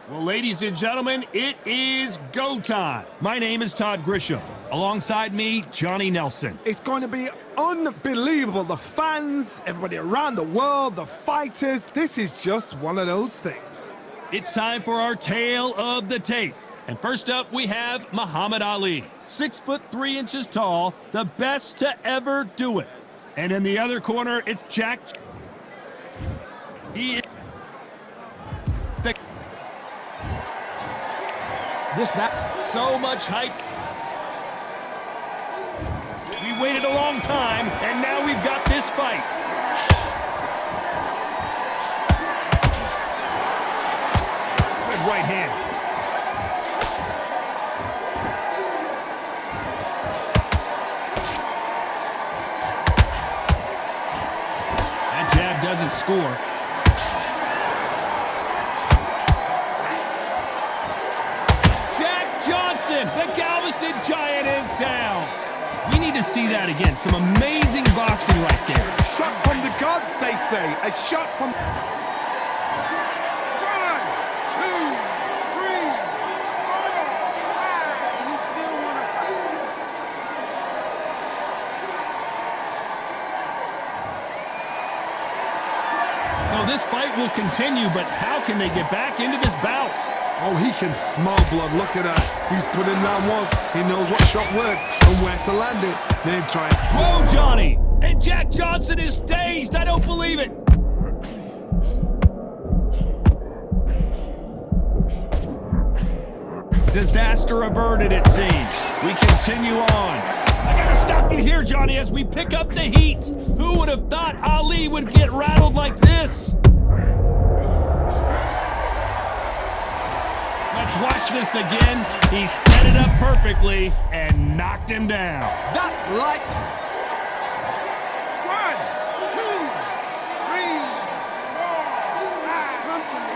Well, ladies and gentlemen, it is go time. My name is Todd Grisham. Alongside me, Johnny Nelson. It's going to be unbelievable. The fans, everybody around the world, the fighters. This is just one of those things. It's time for our tale of the tape. And first up, we have Muhammad Ali. 6'3" tall, the best to ever do it. And in the other corner, it's Jack. He is this back. So much hype. We waited a long time, and now we've got this fight. Good right hand. That jab doesn't score. The Galveston Giant is down. We need to see that again. Some amazing boxing right there. Shot from the gods, they say. A shot from... 1, 2, 3, 4, 5. You still want to fight. So this fight will continue, but how can they get back into this bout? Oh, he can smell blood. Look at that. He's put in round once. He knows what shot works and where to land it. Then try it. Whoa, Johnny! And Jack Johnson is dazed. I don't believe it. Disaster averted, it seems. We continue on. I gotta stop you here, Johnny, as we pick up the heat. Who would have thought Ali would get rattled like this? Let's watch this again. He set it up perfectly and knocked him down. That's like... 1, 2, 3, 4, 5. Come to me.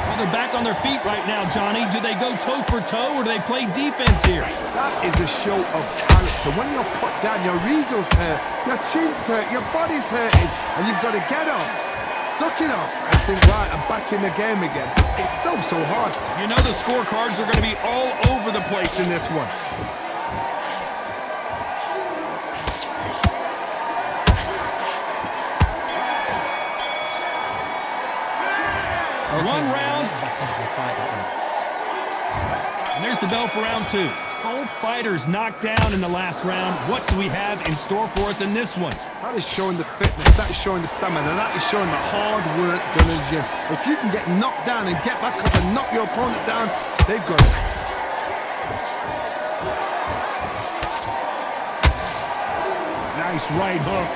Well, they're back on their feet right now, Johnny. Do they go toe for toe or do they play defense here? That is a show of character. When you're put down, your ego's hurt, your chin's hurt, your body's hurting, and you've got to get up, suck it up, and think, right, I'm back in the game again. It's so hard. You know the scorecards are going to be all over the place in this one. Okay. 1 round. And there's the bell for round 2. Both fighters knocked down in the last round. What do we have in store for us in this one? That is showing the fitness, that is showing the stamina, that is showing the hard work done in the gym. If you can get knocked down and get back up and knock your opponent down, they've got it. Nice right hook.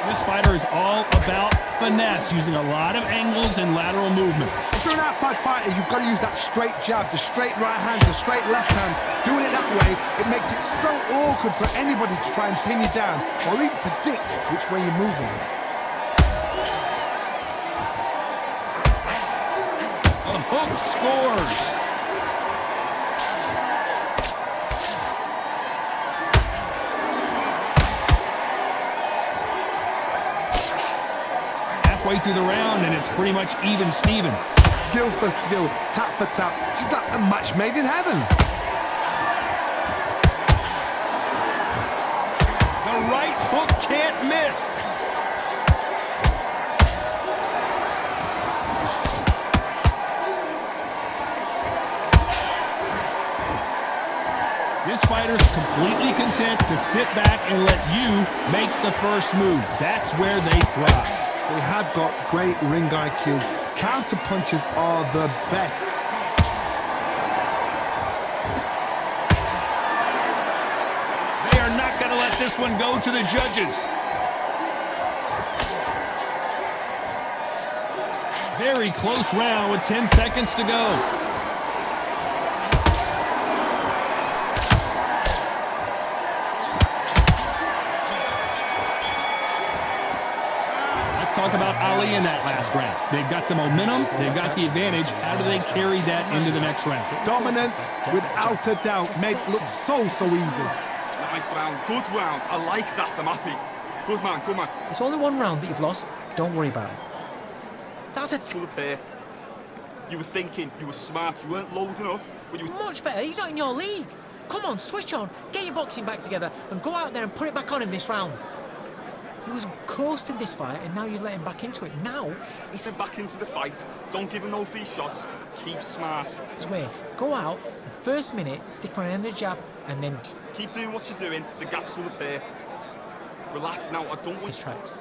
This fighter is all about finesse, using a lot of angles and lateral movement. If you're an outside fighter, you've got to use that straight jab, the straight right hands, the straight left hands. Doing it that way, it makes it so awkward for anybody to try and pin you down or even predict which way you're moving. A hook scores. Halfway through the round, and it's pretty much even Steven. Skill for skill, tap for tap. She's like a match made in heaven. The right hook can't miss. This fighter's completely content to sit back and let you make the first move. That's where they thrive. They have got great ring IQ. Counter punches are the best. They are not going to let this one go to the judges. Very close round with 10 seconds to go. Talk about Ali in that last round. They've got the momentum, they've got the advantage. How do they carry that into the next round? Dominance, without a doubt, made it look so easy. Nice round, good round. I like that, I'm happy. Good man, good man. It's only one round that you've lost. Don't worry about it. That's a Pull up here. You were thinking, you were smart, you weren't loading up. But you were much better. He's not in your league. Come on, switch on, get your boxing back together, and go out there and put it back on him this round. He was coasting this fight, and now you've let him back into it. Now, he's back into the fight. Don't give him no free shots. Keep smart. Swear, go out, the first minute, stick my hand in the jab, and then... Keep doing what you're doing. The gaps will appear. Relax now, I don't want... His tracks.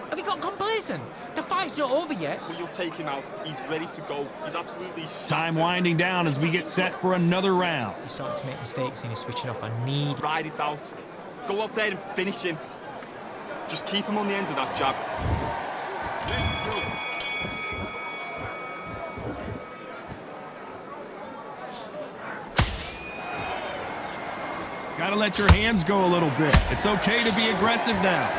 Have you got complacent? The fight's not over yet. Well, you'll take him out. He's ready to go. He's absolutely shattered. Time winding down as we get set for another round. He's starting to make mistakes and he's switching off. I need... Ride it out. Go out there and finish him. Just keep him on the end of that jab. Gotta let your hands go a little bit. It's okay to be aggressive now.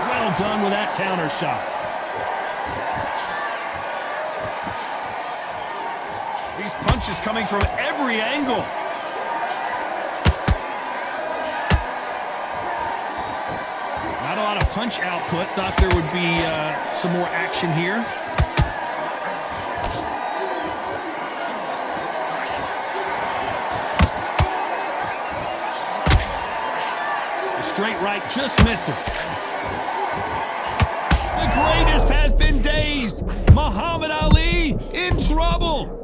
Well done with that counter shot. These punches coming from every angle. Not a lot of punch output. Thought there would be some more action here. The straight right just misses. The greatest has been dazed. Muhammad Ali in trouble.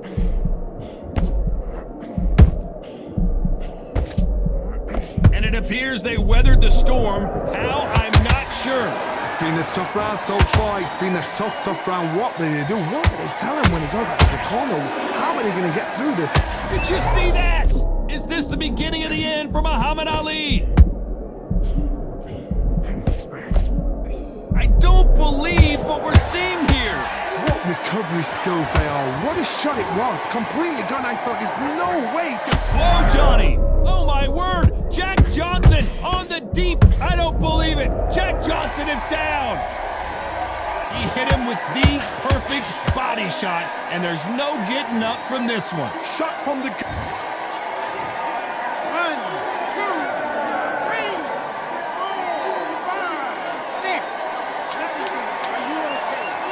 And it appears they weathered the storm. How? I'm not sure. It's been a tough round so far. It's been a tough round. What did they do? What did they tell him when he goes back to the corner? How are they going to get through this? Did you see that? Is this the beginning of the end for Muhammad Ali? I don't believe what we're seeing here. What recovery skills they are. What a shot it was. Completely gone. I thought there's no way to... Whoa, Johnny. Oh, my word. Jack Johnson on the deep. I don't believe it. Jack Johnson is down. He hit him with the perfect body shot, and there's no getting up from this one. Shot from the... 1, 2, 3, 4, 5, 6. Listen to me. Are you okay?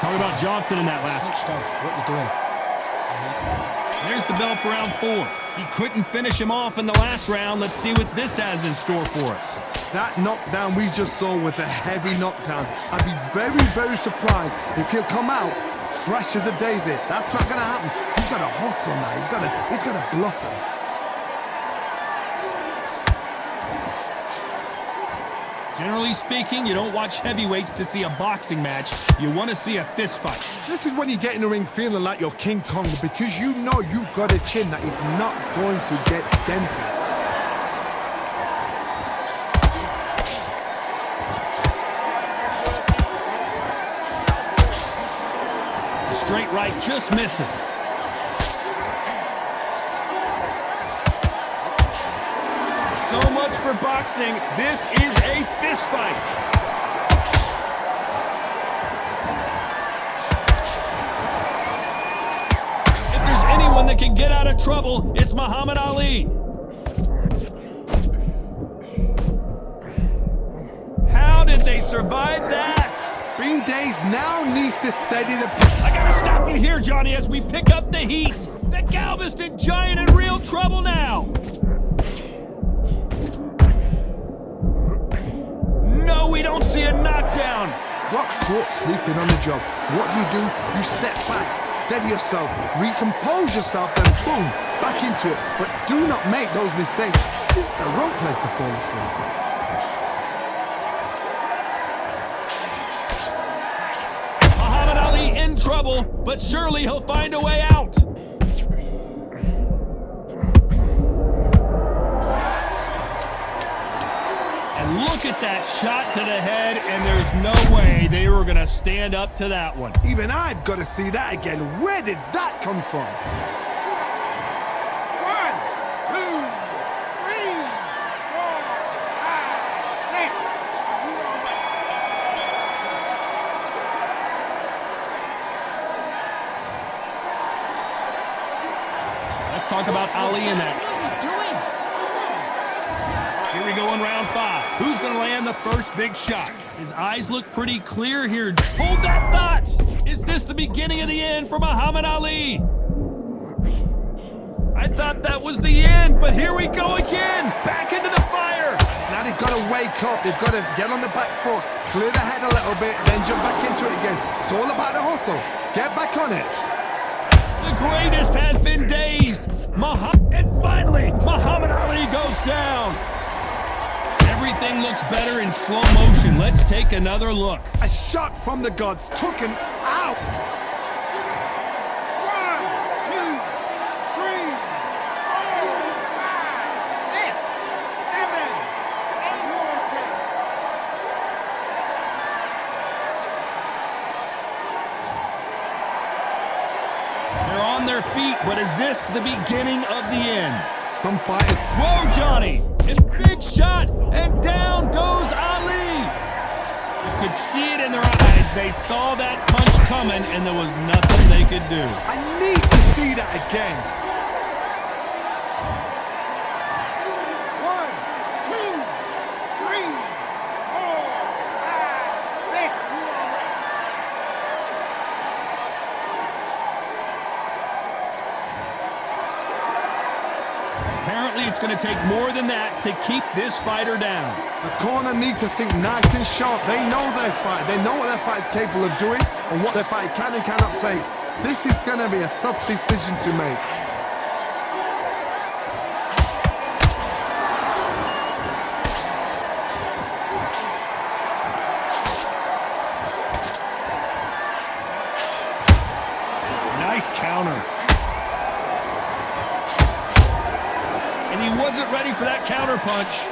Talk about Johnson in that last. Switched off. What you doing? There's the bell for round 4. He couldn't finish him off in the last round. Let's see what this has in store for us. That knockdown we just saw was a heavy knockdown. I'd be very surprised if he'll come out fresh as a daisy. That's not going to happen. He's got to hustle now. He's got to bluff them. Generally speaking, you don't watch heavyweights to see a boxing match. You want to see a fist fight. This is when you get in the ring feeling like you're King Kong because you know you've got a chin that is not going to get dented. The straight right just misses. So much for boxing. This is a fist fight. If there's anyone that can get out of trouble, it's Muhammad Ali. How did they survive that? Being dazed now needs to steady the... I gotta stop you here, Johnny, as we pick up the heat. The Galveston Giant in real trouble now. No, we don't see a knockdown. Got caught sleeping on the job. What do? You step back, steady yourself, recompose yourself, then boom, back into it. But do not make those mistakes. This is the wrong place to fall asleep. Muhammad Ali in trouble, but surely he'll find a way out. Look at that shot to the head, and there's no way they were going to stand up to that one. Even I've got to see that again. Where did that come from? 1, 2, 3, 4, 5, 6. Let's talk about Ali in that. What are you doing? Here we go in round 5. Who's going to land the first big shot? His eyes look pretty clear here. Hold that thought! Is this the beginning of the end for Muhammad Ali? I thought that was the end, but here we go again! Back into the fire! Now they've got to wake up. They've got to get on the back foot, clear the head a little bit, then jump back into it again. It's all about the hustle. Get back on it. The greatest has been dazed. And finally, Muhammad Ali goes down. Everything looks better in slow motion. Let's take another look. A shot from the gods took him out. 1, 2, 3, 4, 5, 6, 7, 8. They're on their feet, but is this the beginning of the end? Some fighters. Whoa, Johnny! And big shot, and down goes Ali! You could see it in their eyes. They saw that punch coming, and there was nothing they could do. I need to see that again. 1, 2, 3, 4, 5, 6. Apparently, it's going to take more than that to keep this fighter down. The corner need to think nice and sharp. They know their fight. They know what their fight is capable of doing and what their fight can and cannot take. This is going to be a tough decision to make. Nice counter. And he wasn't ready for that counter punch.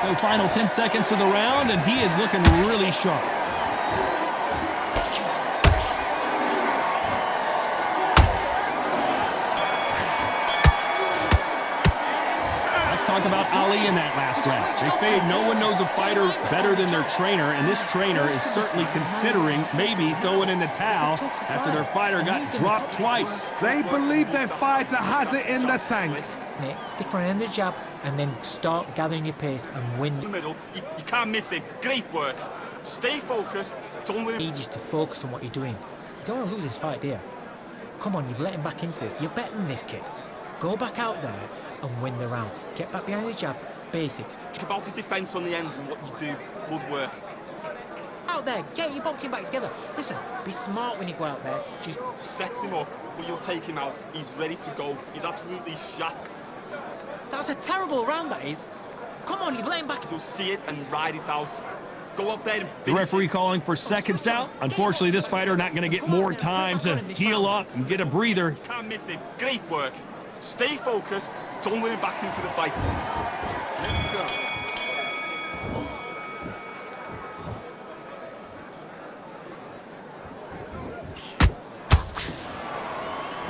So final 10 seconds of the round, and he is looking really sharp. Let's talk about Ali in that last round. They say no one knows a fighter better than their trainer, and this trainer is certainly considering maybe throwing in the towel after their fighter got dropped twice. They believe their fighter has it in the tank. Nick, stick around the jab and then start gathering your pace and win. In the middle, you can't miss him. Great work. Stay focused. Don't let him. Need you to focus on what you're doing. You don't want to lose this fight, do you? Come on, you've let him back into this. You're better than this kid. Go back out there and win the round. Get back behind the jab. Basics. Think about the defense on the end and what you do. Good work. Out there, get your boxing back together. Listen, be smart when you go out there. Just Set him up, but you'll take him out. He's ready to go. He's absolutely shot. That's a terrible round, that is. Come on, you've let him back. So see it and ride it out. Go out there and The finish referee it. calling for seconds out. Unfortunately, this fighter not going to get more time to heal up and get a breather. Can't miss him. Great work. Stay focused. Don't let him back into the fight.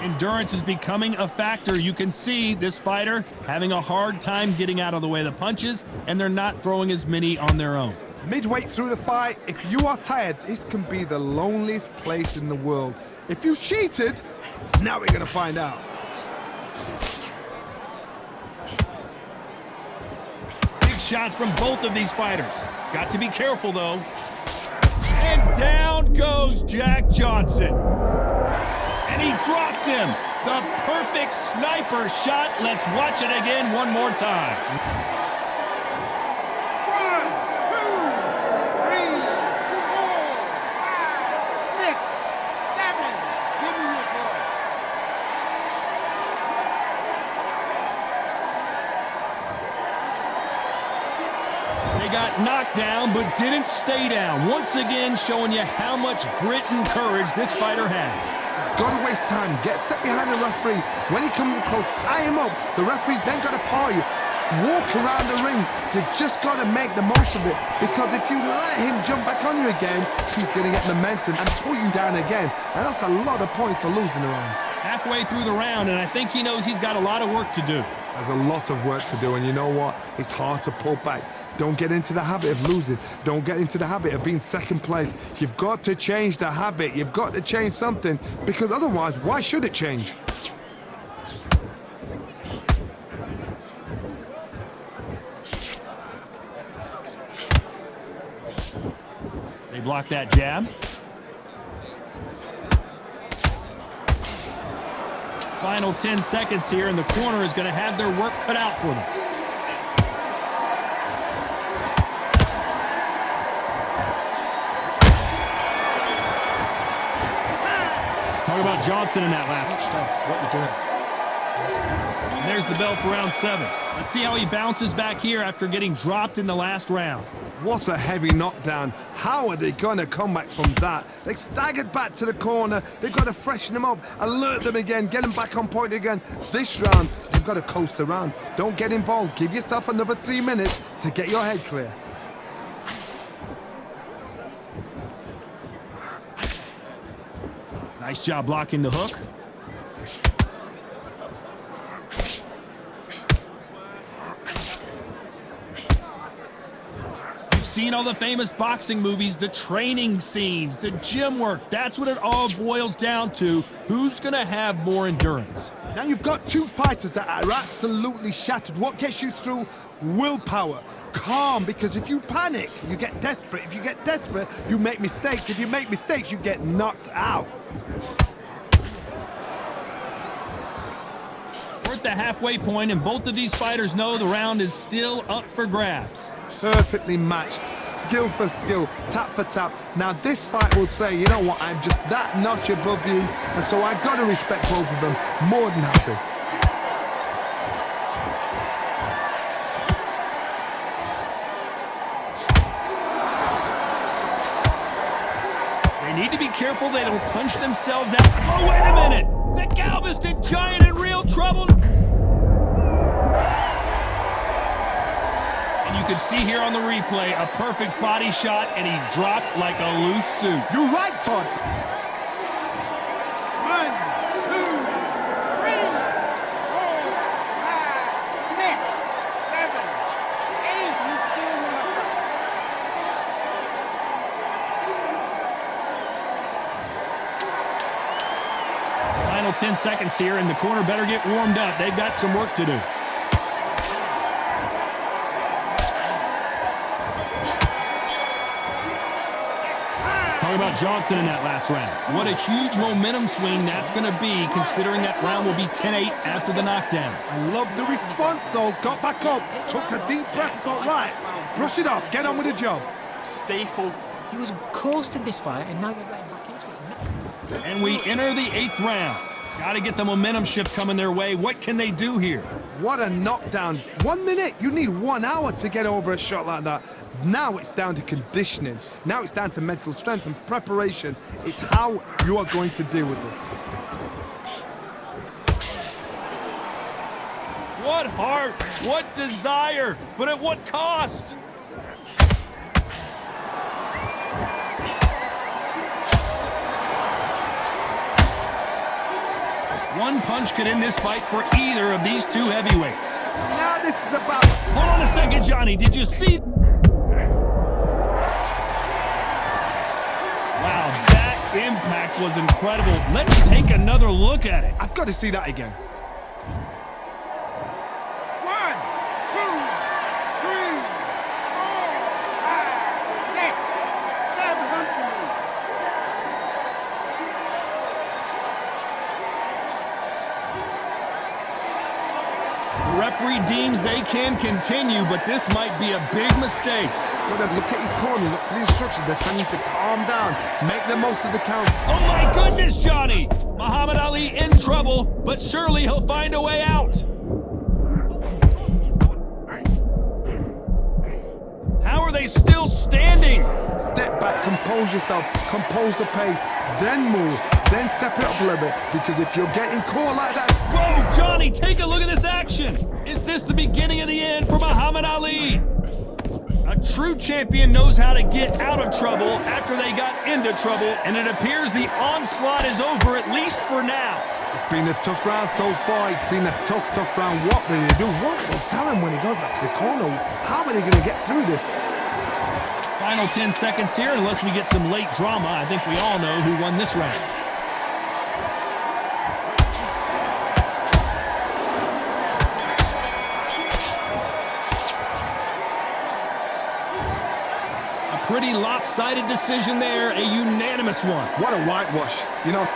Endurance is becoming a factor. You can see this fighter having a hard time getting out of the way of the punches, and they're not throwing as many on their own. Midway through the fight, if you are tired, this can be the loneliest place in the world. If you cheated, now we're going to find out. Big shots from both of these fighters. Got to be careful, though. And down goes Jack Johnson. And he dropped him. The perfect sniper shot. Let's watch it again one more time. 1, 2, 3, 4, 5, 6, 7. Give me your ball. They got knocked down, but didn't stay down. Once again, showing you how much grit and courage this fighter has. Got to waste time. Step behind the referee. When he comes close, tie him up. The referee's then got to paw you. walk around the ring. You've just got to make the most of it, because if you let him jump back on you again, he's going to get momentum and pull you down again, and that's a lot of points to lose in a round. Halfway through the round, and I think he knows he's got a lot of work to do. There's a lot of work to do, and you know what? It's hard to pull back. Don't get into the habit of losing. Don't get into the habit of being second place. You've got to change the habit. You've got to change something, because otherwise, why should it change? They block that jab. Final 10 seconds here, and the corner is going to have their work cut out for them. Let's talk about Johnson in that lap. What you doing? And there's the bell for round 7. Let's see how he bounces back here after getting dropped in the last round. What a heavy knockdown. How are they going to come back from that? They staggered back to the corner. They've got to freshen them up, alert them again, get them back on point again. This round, you've got to coast around. Don't get involved. Give yourself another 3 minutes to get your head clear. Nice job blocking the hook. Seen all the famous boxing movies, the training scenes, the gym work. That's what it all boils down to. Who's going to have more endurance? Now you've got two fighters that are absolutely shattered. What gets you through? Willpower. Calm, because if you panic, you get desperate. If you get desperate, you make mistakes. If you make mistakes, you get knocked out. We're at the halfway point, and both of these fighters know the round is still up for grabs. Perfectly matched, skill for skill, tap for tap. Now this fight will say, you know what, I'm just that notch above you, and so I've got to respect both of them more than happy. They need to be careful they don't punch themselves out. Oh, wait a minute! The Galveston Giant in real trouble! You can see here on the replay a perfect body shot, and he dropped like a loose suit. You're right, Todd. 1, 2, 3, 4, 5, 6, 7, 8. He's still in the front. Final 10 seconds here, and the corner better get warmed up. They've got some work to do. Talk about Johnson in that last round. What a huge momentum swing that's going to be, considering that round will be 10-8 after the knockdown. I love the response, though. Got back up, took a deep breath, thought, right, brush it off, get on with the job. Stay full. He was coasting this fight, and now you're letting back into it. And we enter the 8th round. Got to get the momentum shift coming their way. What can they do here? What a knockdown. 1 minute, you need 1 hour to get over a shot like that. Now it's down to conditioning. Now it's down to mental strength and preparation. It's how you are going to deal with this. What heart, what desire, but at what cost? One punch could end this fight for either of these two heavyweights. Now this is about... Hold on a second, Johnny. Did you see? Wow, that impact was incredible. Let's take another look at it. I've got to see that again. 1, 2, 3, 4, 5, 6, 7. Come to me. The referee deems they can continue, but this might be a big mistake. Look at his corner, look for the instructions. They're telling him to calm down, make the most of the count. Oh my goodness, Johnny! Muhammad Ali in trouble, but surely he'll find a way out. How are they still standing? Step back, compose yourself, compose the pace, then move, then step it up a little bit. Because if you're getting caught like that, Whoa, Johnny, take a look at this action. Is this the beginning of the end for Muhammad Ali? A true champion knows how to get out of trouble after they got into trouble, and it appears the onslaught is over, at least for now. it's been a tough round so far. It's been a tough round. What do they do? What do they tell him when he goes back to the corner? How are they going to get through this? Final 10 seconds here, unless we get some late drama. I think we all know who won this round. A pretty lopsided decision there, a unanimous one. What a whitewash, you know.